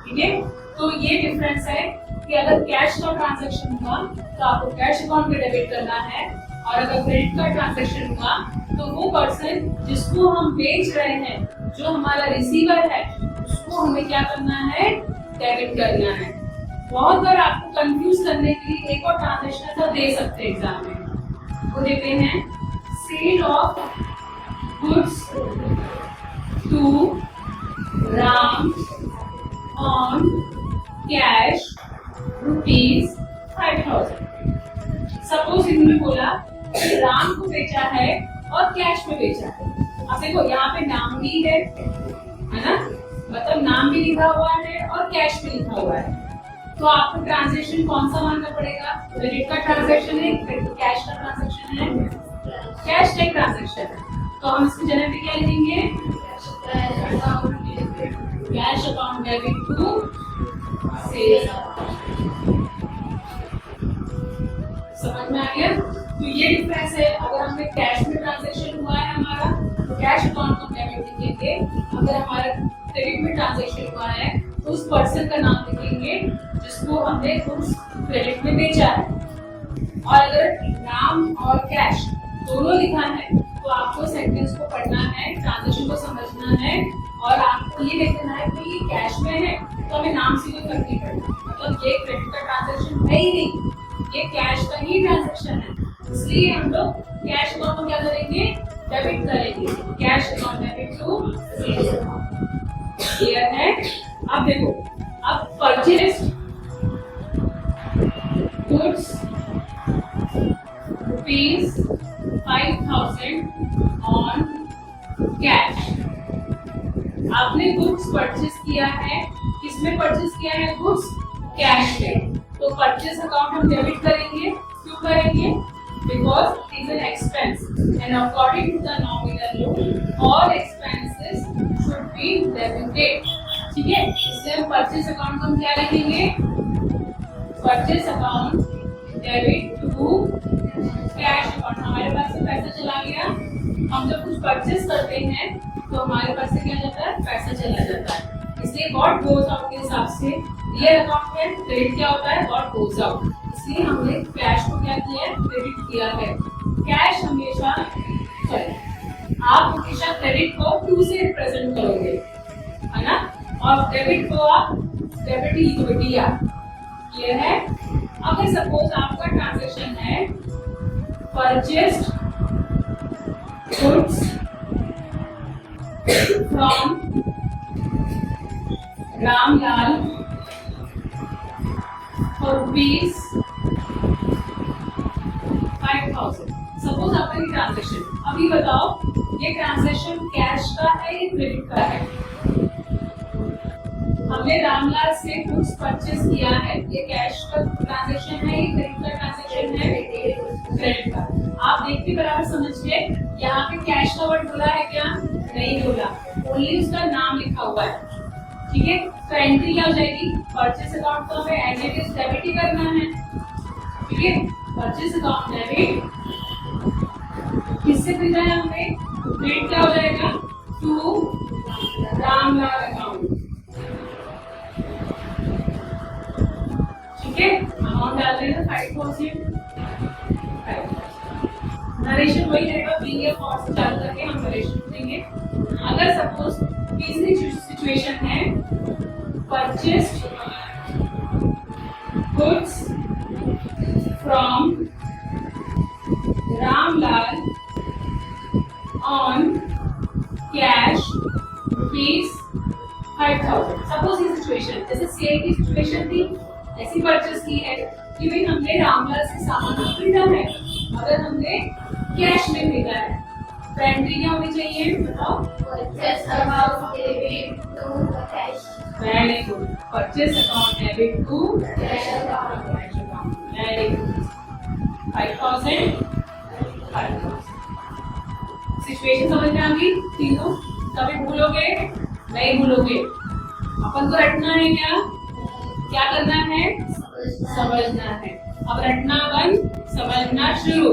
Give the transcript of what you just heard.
ठीक है। तो ये डिफरेंस है कि अगर कैश का ट्रांजैक्शन हुआ तो आपको कैश अकाउंट में डेबिट करना है, और अगर क्रेडिट का ट्रांजैक्शन हुआ तो वो पर्सन जिसको हम बेच रहे हैं, जो हमारा रिसीवर है, उसको हमें क्या करना है, डेबिट करना है। बहुत बार आपको कंफ्यूज करने के लिए एक और ट्रांजैक्शन तो दे सकते हैं एग्जाम में, वो देते हैं sale of goods to Ram on cash ₹5,000। Suppose इन्होंने बोला राम को बेचा है और कैश में बेचा है। अब देखो यहाँ पे नाम भी है ना, मतलब नाम भी लिखा हुआ है और कैश भी लिखा हुआ है। तो आपको ट्रांजैक्शन कौन सा मानना पड़ेगा, क्रेडिट का ट्रांजैक्शन है, कैश का ट्रांजैक्शन है, कैश का ट्रांजैक्शन है। तो हम इसकी जगह पे क्या लिखेंगे, cash account debit to sales. समझ में आ गया। तो ये डिफरेंस है, अगर हमें कैश में ट्रांजैक्शन हुआ है हमारा तो कैश अकाउंट को डेबिट लिखेंगे, अगर हमारा क्रेडिट में ट्रांजैक्शन हुआ है तो उस पर्सन का नाम लिखेंगे जिसको हमने उस क्रेडिट में बेचा है। और अगर नाम और कैश दोनों लिखा है तो आपको सेंटेंस को पढ़ना है, ट्रांजैक्शन को समझना है, और आपको ये देखना है कि ये कैश में है तो हमें नाम से कोई फर्क नहीं पड़ता, मतलब ये क्रेडिट का ट्रांजैक्शन है ही नहीं, ये कैश का ही ट्रांजैक्शन है। इसलिए हम लोग कैश अकाउंट को क्या करेंगे, डेबिट करेंगे, cash account debit to sales account. Clear है। अब देखो, अब परचेज गुड्स ₹5,000 ऑन कैश। आपने गुड्स परचेज किया है, किसमें परचेज किया है, गुड्स कैश में, तो परचेज अकाउंट हम डेबिट करेंगे। क्यों करेंगे, because it is an expense and according to the nominal law all expenses should be debited। ठीक है, इसलिए हम परचेज अकाउंट को हम क्या लिखेंगे, purchase account debit to cash account. हमारे पास से पैसा चला गया, हम जब कुछ परचेज करते हैं तो हमारे पास से क्या जाता है, पैसा चला जाता है, इसलिए व्हाट गोज आउट के हिसाब से रियल अकाउंट में क्रेडिट क्या होता है, व्हाट गोज आउट। इसलिए हमने कैश को क्या किया है, क्रेडिट किया है। कैश हमेशा आप हमेशा क्रेडिट को टू से रिप्रेजेंट करोगे, है ना, और डेबिट को आप डेबिट इक्विटी या क्लियर है। अगर सपोज आपका ट्रांजैक्शन है purchased goods from Ramlal for ₹5,000। Suppose आपका ये ट्रांजैक्शन, अभी बताओ ये ट्रांजैक्शन कैश का है या क्रेडिट का है। हमने रामलाल से गुड्स परचेज किया है, ये कैश का ट्रांजैक्शन है, ये क्रेडिट का ट्रांजैक्शन है, क्रेडिट का। आप देखते बराबर समझिए, यहाँ पे कैश का वर्ड बोला है क्या, नहीं बोला, ओनली उसका नाम लिखा हुआ है। ठीक है, तो एंट्री क्या हो जाएगी, परचेज अकाउंट तो हमें एज इट इज डेबिट ही करना है। ठीक है, परचेज अकाउंट डेबिट किससे खरीदा है हमने, क्रेडिट क्या हो जाएगा, टू रामलाल अकाउंट। ठीक है, अमाउंट डाल देना 5,000। नरेशन वही रहेगा, बीइंग ए फॉर से चालू करके हम नरेशन देंगे। अगर सपोज तीसरी सिचुएशन है purchased goods from Ramlal on cash ₹5,000। Suppose ये सिचुएशन जैसे सेल की सिचुएशन थी, ऐसी परचेस की है कि भाई हमने रामलाल से सामान खरीदा है, अगर हमने कैश में खरीदा है तो एंट्री क्या होनी चाहिए, बताओ, purchase account debit to cash. Very good, purchase account debit to cash account. Very good, 5,000 situation समझ में आ गई तीनों। कभी भूलोगे नहीं, भूलोगे, अपन को रटना है, क्या करना है, समझना है। अब रटना बंद, समझना शुरू।